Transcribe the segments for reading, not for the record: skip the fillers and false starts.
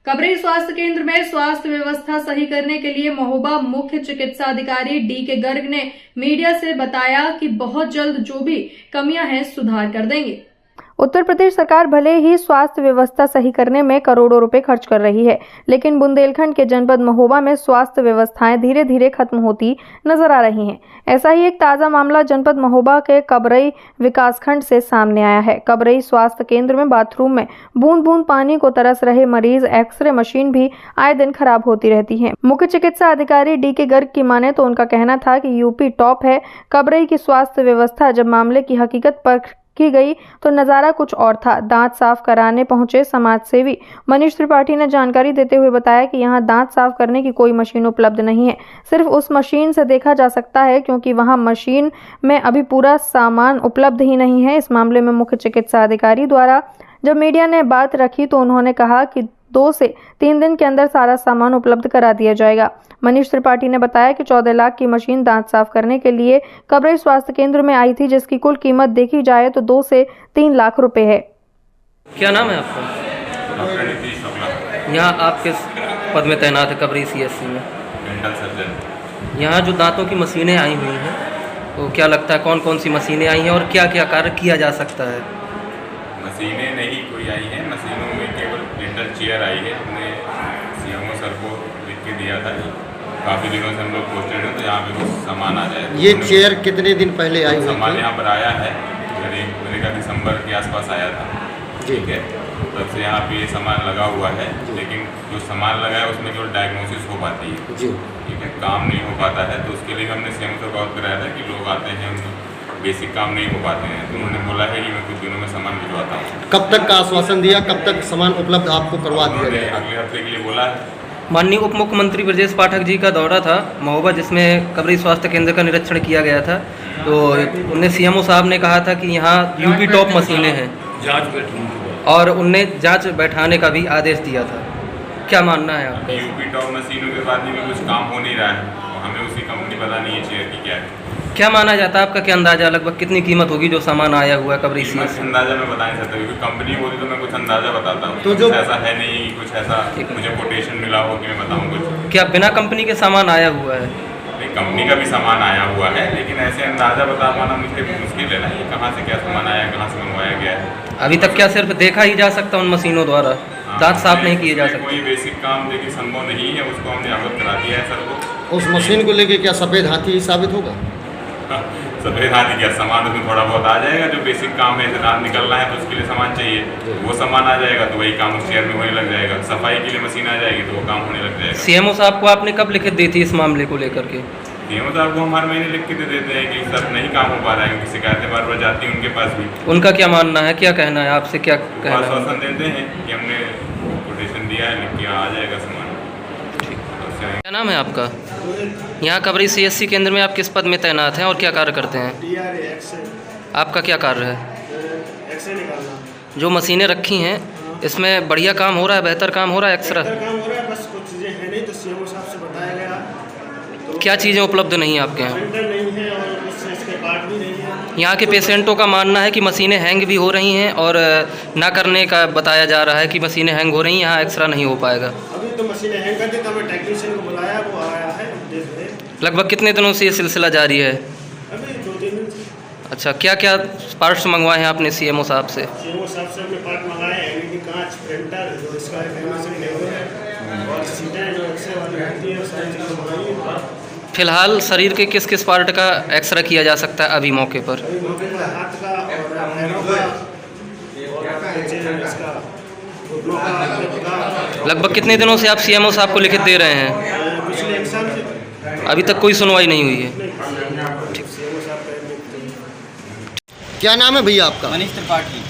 कबरई स्वास्थ्य केंद्र में स्वास्थ्य व्यवस्था सही करने के लिए महोबा मुख्य चिकित्सा अधिकारी डी.के. गर्ग ने मीडिया से बताया कि बहुत जल्द जो भी कमियां हैं सुधार कर देंगे। उत्तर प्रदेश सरकार भले ही स्वास्थ्य व्यवस्था सही करने में करोड़ों रुपए खर्च कर रही है, लेकिन बुंदेलखंड के जनपद महोबा में स्वास्थ्य व्यवस्थाएं धीरे धीरे खत्म होती नजर आ रही हैं। ऐसा ही एक ताजा मामला जनपद महोबा के कबरई विकासखंड से सामने आया है। कबरई स्वास्थ्य केंद्र में बाथरूम में बूंद बूंद पानी को तरस रहे मरीज एक्सरे मशीन भी आए दिन खराब होती रहती है। मुख्य चिकित्सा अधिकारी डी.के. गर्ग की माने तो उनका कहना था कि यूपी टॉप है कबरई की स्वास्थ्य व्यवस्था। जब मामले की हकीकत पर की गई तो नजारा कुछ और था। दांत साफ कराने पहुंचे समाज सेवी मनीष त्रिपाठी ने जानकारी देते हुए बताया कि यहां दांत साफ करने की कोई मशीन उपलब्ध नहीं है, सिर्फ उस मशीन से देखा जा सकता है क्योंकि वहां मशीन में अभी पूरा सामान उपलब्ध ही नहीं है। इस मामले में मुख्य चिकित्सा अधिकारी द्वारा जब मीडिया ने बात रखी तो उन्होंने कहा कि 2 से 3 दिन के अंदर सारा सामान उपलब्ध करा दिया जाएगा। मनीष त्रिपाठी ने बताया कि 14 लाख की मशीन दांत साफ करने के लिए कबरई स्वास्थ्य केंद्र में आई थी, जिसकी कुल कीमत देखी जाए तो 2 से 3 लाख रुपए है। क्या नाम है आपका? यहाँ आप किस पद में तैनात है कबरई CSC में? Dental surgeon. यहाँ जो दांतों की मशीनें आई हुई हैं तो क्या लगता है कौन कौन सी मशीनें आई हैं और क्या क्या कार्य किया जा सकता है? मशीनें नहीं कोई आई हैं, मशीनों में केवल डेंटल चेयर आई है। हमने CMO सर को लिख के दिया था, काफ़ी दिनों से हम लोग पोस्टेड हैं तो यहाँ पे कुछ सामान आ जाए। ये चेयर कितने दिन पहले आई हुई सामान थी? यहाँ पर आया है, करीब मेरे का दिसंबर के आसपास आया था। ठीक है, तब से यहाँ पे ये सामान लगा हुआ है, लेकिन जो सामान लगा है उसमें केवल डायग्नोसिस हो पाती है। जी, ठीक है, काम नहीं हो पाता है। तो उसके लिए हमने CMO से बात कराया था कि लोग आते हैं बेसिक काम नहीं हो पाते हैं, तो उन्होंने बोला है कि मैं कुछ दिनों में सामान भिजवाता हूँ। कब तक का आश्वासन दिया, कब तक सामान उपलब्ध आपको करवा दिया जाएगा? अगले हफ्ते के लिए बोला है। माननीय उप मुख्यमंत्री ब्रजेश पाठक जी का दौरा था महोबा, जिसमें कबरई स्वास्थ्य केंद्र का निरीक्षण किया गया था। तो उनने CMO साहब ने कहा था कि यहाँ यूपी टॉप मशीनें हैं और उनने जांच बैठाने का भी आदेश दिया था। क्या मानना है आपका? यूपी टॉप मशीनों के बाद भी कुछ काम हो नहीं रहा है, तो हमें उसकी कंपनी पता नहीं है चेयर की क्या है। क्या माना जाता है आपका? क्या अंदाजा लगभग कितनी कीमत होगी जो सामान आया हुआ है कबरई CSC? अंदाजा मैं बता नहीं सकता, क्योंकि कंपनी होती तो मैं कुछ अंदाजा बताता हूँ। तो जो ऐसा है नहीं कि कुछ ऐसा मुझे कोटेशन मिला हो कि मैं बताऊँ कुछ। क्या बिना कंपनी के सामान आया हुआ है? नहीं, कंपनी का भी सामान आया हुआ है, लेकिन ऐसे अंदाजा बता पाना मुझे मुश्किल है ना, ये कहाँ से क्या सामान आया, कहाँ से मंगवाया गया है। अभी तक क्या सिर्फ देखा ही जा सकता उन मशीनों द्वारा, दांत साफ नहीं किए जा सकते? कोई बेसिक काम देखिए संभव नहीं है, उसको हमने अवगत करा दिया है सर को। उस मशीन को लेके क्या सफेद हाथी ही साबित होगा? सफेद हाथी क्या, सामान उसमें थोड़ा बहुत आ जाएगा। जो बेसिक काम है, दांत निकलना है तो उसके लिए सामान चाहिए, वो सामान आ जाएगा तो वही काम उस चेयर में होने लग जाएगा। सफाई के लिए मशीन आ जाएगी तो वो काम होने लग जाएगा। CMO साहब को आपने कब लिखित दी थी इस मामले को लेकर के? CMO साहब को हम हर महीने लिख के दे देते हैं कि सर नहीं काम हो पा रहा है, क्योंकि शिकायतें बार बार जाती हैं उनके पास भी। उनका क्या मानना है, क्या कहना है आपसे? क्या कहना है? आश्वासन देते हैं कि हमने कोटेशन दिया है, लिख के आ जाएगा सामान। क्या नाम है आपका? यहाँ कबरई CSC केंद्र में आप किस पद में तैनात हैं और क्या कार्य करते हैं? आपका क्या कार्य है? जो मशीनें रखी हैं इसमें बढ़िया काम हो रहा है, बेहतर काम हो रहा है? एक्सरा काम हो रहा है, बस कुछ चीज़ें हैं नहीं, तो CMO साहब से बताया गया तो क्या चीज़ें उपलब्ध नहीं है आपके यहाँ? प्रिंटर नहीं है और कुछ इसके पार्ट भी नहीं है। यहाँ के पेशेंटों का मानना है कि मशीनें हैंग भी हो रही हैं और ना करने का बताया जा रहा है कि मशीनें हैंग हो रही हैं, यहाँ एक्सरा नहीं हो पाएगा। अभी तो मशीनें हैंग करती, तो हमें टेक्नीशियन को बुलाया, वो आया है। लगभग कितने दिनों से ये सिलसिला जारी है? अभी 2-3 दिन से। अच्छा, क्या क्या पार्ट्स मंगवाए हैं आपने CMO साहब से? CMO साहब से हमने पार्ट मंगाए, LED कांच, प्रिंटर, जो इसका है और सीटें जो एक्सरे वाली होती है, सारी चीज़ें मंगाई हैं। फिलहाल शरीर के किस किस पार्ट का एक्सरे किया जा सकता है अभी मौके पर? अभी मौके पर हाथ का और पैरों का और इसका घुटनों का, लत का। लगभग कितने दिनों से आप CMO साहब को लिखित दे रहे हैं? पिछले 1 साल से। अभी तक कोई सुनवाई नहीं हुई है? क्या नाम है भैया आपका? मनीष त्रिपाठी।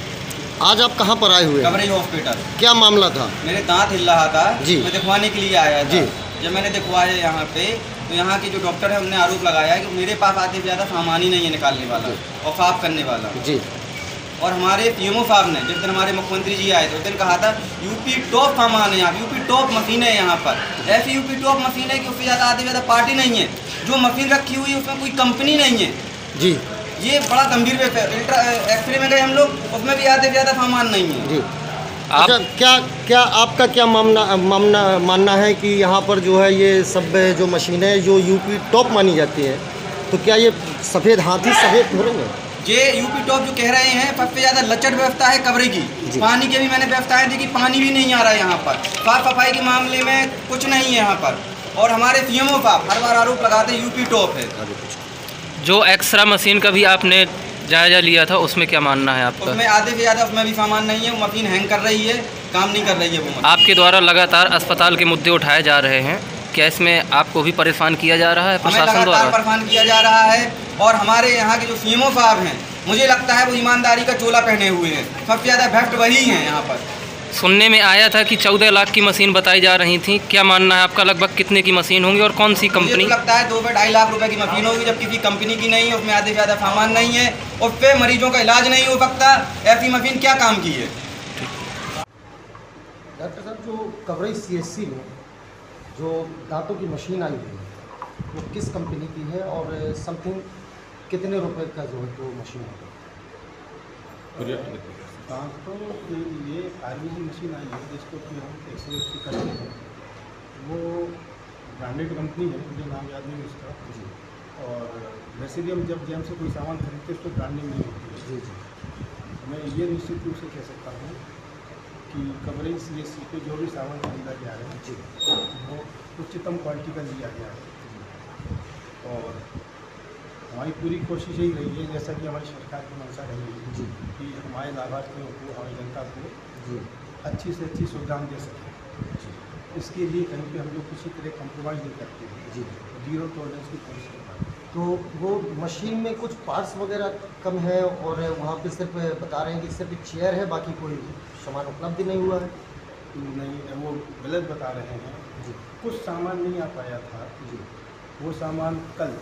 आज आप कहाँ पर आए हुए हैं? कबरई हॉस्पिटल। क्या मामला था? मेरे दांत हिल रहा था जी। मैं दिखवाने के लिए आया था। जी। जब मैंने दिखवाया यहाँ पे तो यहाँ के जो डॉक्टर है उन्होंने आरोप लगाया है कि मेरे पास आते से ज़्यादा सामान ही नहीं है निकालने वाला और साफ करने वाला। जी। और हमारे CMO साहब ने जिस दिन हमारे मुख्यमंत्री जी आए थे उस दिन कहा था यूपी टॉप सामान है यहाँ, यूपी टॉप मशीन है यहाँ पर। ऐसी यूपी टॉप मशीन है कि उससे ज़्यादा आते ज़्यादा पार्टी नहीं है, जो मशीन रखी हुई है उसमें कोई कंपनी नहीं है। जी, ये बड़ा गंभीर विषय है। एक्सरे में गए हम लोग, उसमें भी आते ज़्यादा सामान नहीं है। जी। आप अच्छा, क्या आपका क्या मानना है कि यहाँ पर जो है ये सब जो मशीनें जो यूपी टॉप मानी जाती है, तो क्या ये सफ़ेद हाथी सफ़ेद हो रहे हैं? ये यूपी टॉप जो कह रहे हैं, सबसे ज़्यादा लचर व्यवस्था है कवरे की। पानी के भी मैंने व्यवस्थाएं देखी, पानी भी नहीं आ रहा है यहाँ पर। साफ सफाई के मामले में कुछ नहीं है यहाँ पर। और हमारे सीएमओ साहब हर बार आरोप लगाते हैं यूपी टॉप है। जो एक्सरा मशीन का भी आपने जायजा लिया था, उसमें क्या मानना है आपका? उसमें आधे से ज़्यादा उसमें भी सामान नहीं है, वो मशीन हैंग कर रही है, काम नहीं कर रही है वो मशीन। आपके द्वारा लगातार अस्पताल के मुद्दे उठाए जा रहे हैं, क्या इसमें आपको भी परेशान किया जा रहा है हमें प्रशासन लगातार द्वारा? परेशान किया जा रहा है। और हमारे यहाँ के जो सीएमओ साहब हैं, मुझे लगता है वो ईमानदारी का चोला पहने हुए हैं। सबसे ज़्यादा भ्रष्ट वही हैं यहाँ पर। सुनने में आया था कि 14 लाख की मशीन बताई जा रही थी, क्या मानना है आपका? लगभग कितने की मशीन होंगी और कौन सी मुझे कंपनी? तो लगता है 2 से 2.5 लाख रुपए की मशीन होगी, जब किसी कंपनी की नहीं है, उसमें आधे से ज़्यादा सामान नहीं है, उस पर मरीजों का इलाज नहीं हो सकता। ऐसी मशीन क्या काम की है? डॉक्टर साहब, जो कवरेज CSC में जो दांतों की मशीन आई हुई है वो किस कंपनी की है और समथिंग कितने रुपए का जो है तो मशीन है? दांतों के लिए RBC मशीन आई है जिसको कि हम एक्सरे करते हैं। वो ब्रांडेड कंपनी है, मुझे नाम याद नहीं उसका जी। और वैसे भी हम जब जैम से कोई सामान खरीदते हैं उसको ब्रांडिंग नहीं होती है जी जी। मैं ये निश्चित रूप से कह सकता हूँ कि कवरेज CSC पे जो भी सामान खरीदा गया है जी, वो उच्चतम क्वालिटी का लिया गया है। और हमारी पूरी कोशिश यही रही है, जैसा कि हमारी सरकार की मंशा रही है जी, कि हमारे लाभार्थियों को, हमारी जनता को जी अच्छी से अच्छी सुविधा हम दे सकें। इसके लिए कहीं पे हम लोग किसी तरह कॉम्प्रोमाइज़ नहीं करते हैं जी, 0 टॉलरेंस की पॉलिसी के बाद। तो वो मशीन में कुछ पार्ट्स वगैरह कम है और वहाँ पे सिर्फ बता रहे हैं कि सिर्फ चेयर है, बाकी कोई सामान उपलब्ध नहीं हुआ है? नहीं, वो गलत बता रहे हैं जी। कुछ सामान नहीं आ पाया था जी, वो सामान कल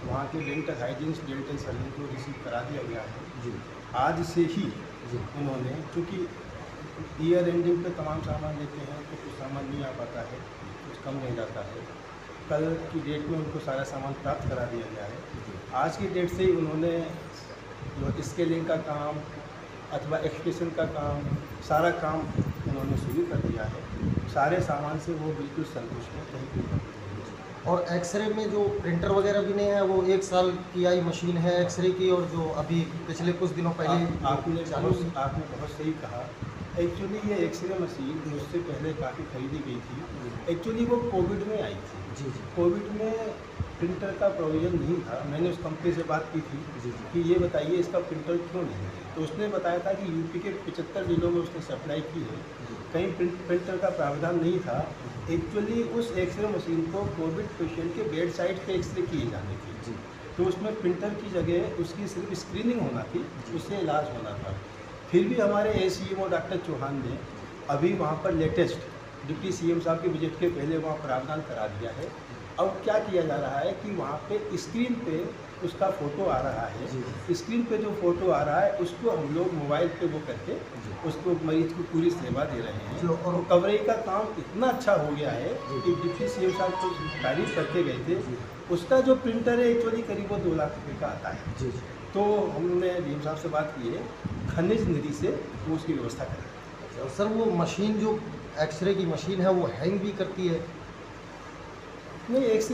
वहाँ के डेंटल हाइजीनिस्ट, डेंटल सर्जन को रिसीव करा दिया गया है जी। आज से ही जी उन्होंने, चूँकि ईयर एंडिंग पे तमाम सामान लेते हैं तो कुछ सामान नहीं आ पाता है, कुछ कम नहीं जाता है। कल की डेट में उनको सारा सामान प्राप्त करा दिया गया है। आज की डेट से ही उन्होंने जो स्केलिंग का काम अथवा एक्सप्रेशन का काम, सारा काम उन्होंने शुरू कर दिया है। सारे सामान से वो बिल्कुल संतुष्ट हैं, कहीं कोई कमी नहीं है। और एक्सरे में जो प्रिंटर वगैरह भी नहीं है, वो 1 साल की आई मशीन है एक्सरे की, और जो अभी पिछले कुछ दिनों पहले आपने बहुत सही कहा। एक्चुअली ये एक्सरे मशीन मुझसे पहले काफ़ी खरीदी गई थी। एक्चुअली वो कोविड में आई थी जी जी। कोविड में प्रिंटर का प्रोविज़न नहीं था। मैंने उस कंपनी से बात की थी कि ये बताइए इसका प्रिंटर क्यों नहीं है, तो उसने बताया था कि यूपी के 75 जिलों में उसने सप्लाई की है, कहीं प्रिंटर का प्रावधान नहीं था। एक्चुअली उस एक्सरे मशीन को कोविड पेशेंट के बेड साइड पे एक्सरे किए जाने थे, तो उसमें प्रिंटर की जगह उसकी सिर्फ स्क्रीनिंग होना थी, उससे इलाज होना था। फिर भी हमारे ACMO डॉक्टर चौहान ने अभी वहाँ पर लेटेस्ट डिप्टी CM साहब के विजिट के पहले वहाँ प्रावधान करा दिया है। अब क्या किया जा रहा है कि वहाँ पे स्क्रीन पे उसका फ़ोटो आ रहा है, स्क्रीन पे जो फ़ोटो आ रहा है उसको हम लोग मोबाइल पे वो करके उसको मरीज को पूरी सेवा दे रहे हैं। और कवरेज का काम इतना अच्छा हो गया है कि डिप्टी CM साहब को तारीफ करके गए थे। उसका जो प्रिंटर है एक्चुअली करीब वो 2 लाख रुपये का आता है। तो हमने DM साहब से बात की है, खनिज निधि से वो उसकी व्यवस्था करें। सर, वो मशीन जो एक्सरे की मशीन है वो हैंग भी करती है? नहीं, एक्सरे